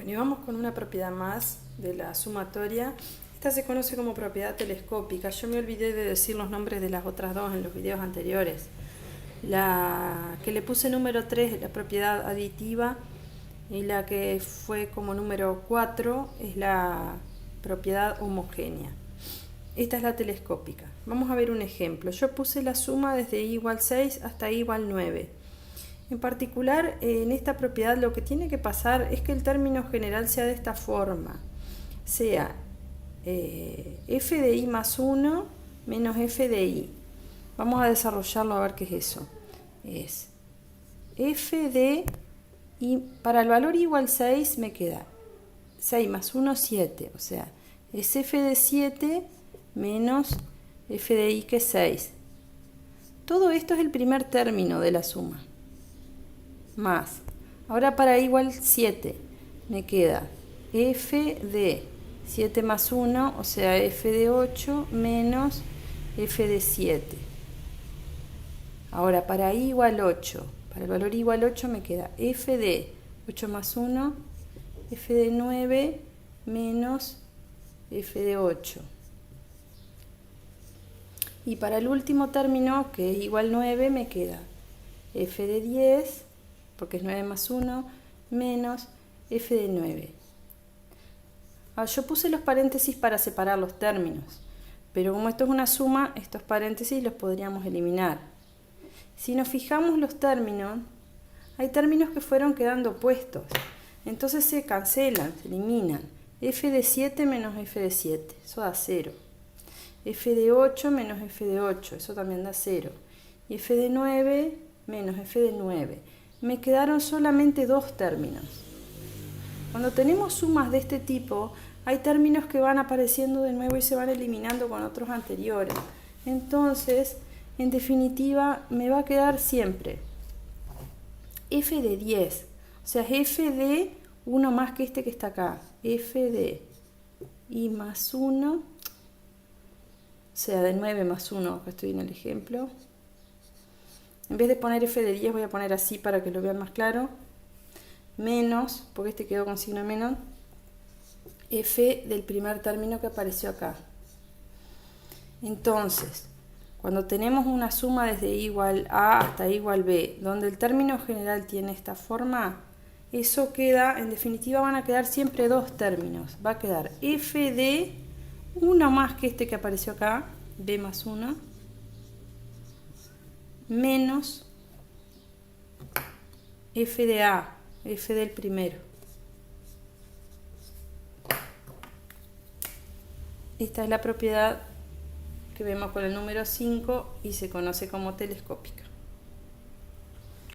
Bueno, y vamos con una propiedad más de la sumatoria. Esta se conoce como propiedad telescópica. Yo me olvidé de decir los nombres de las otras dos en los videos anteriores. La que le puse número 3 es la propiedad aditiva y la que fue como número 4 es la propiedad homogénea. Esta es la telescópica. Vamos a ver un ejemplo. Yo puse la suma desde i igual 6 hasta i igual 9. En particular, en esta propiedad lo que tiene que pasar es que el término general sea de esta forma. Sea f de i más 1 menos f de i. Vamos a desarrollarlo a ver qué es eso. Es f de i, para el valor i igual 6 me queda 6 más 1, 7. O sea, es f de 7 menos f de i que es 6. Todo esto es el primer término de la suma. Más. Ahora para i igual 7 me queda f de 7 más 1, o sea, f de 8 menos f de 7. Ahora para i igual 8, para el valor i igual 8 me queda f de 8 más 1, f de 9 menos f de 8. Y para el último término, que es igual 9, me queda f de 10, porque es 9 más 1, menos f de 9. Ahora, yo puse los paréntesis para separar los términos, pero como esto es una suma, estos paréntesis los podríamos eliminar. Si nos fijamos los términos, hay términos que fueron quedando opuestos, entonces se cancelan, se eliminan. F de 7 menos f de 7, eso da 0. F de 8 menos f de 8, eso también da 0. Y f de 9 menos f de 9. Me quedaron solamente dos términos. Cuando tenemos sumas de este tipo, hay términos que van apareciendo de nuevo y se van eliminando con otros anteriores. Entonces, en definitiva, me va a quedar siempre f de 10. O sea, f de 1 más que este que está acá. F de i más 1. O sea, de 9 más 1, acá estoy en el ejemplo. En vez de poner f de 10 voy a poner así para que lo vean más claro. Menos, porque este quedó con signo menos, f del primer término que apareció acá. Entonces, cuando tenemos una suma desde i igual a hasta i igual b, donde el término general tiene esta forma, eso queda, en definitiva van a quedar siempre dos términos. Va a quedar f de 1 más que este que apareció acá, b más 1, menos f de a, f del primero. Esta es la propiedad que vemos con el número 5 y se conoce como telescópica.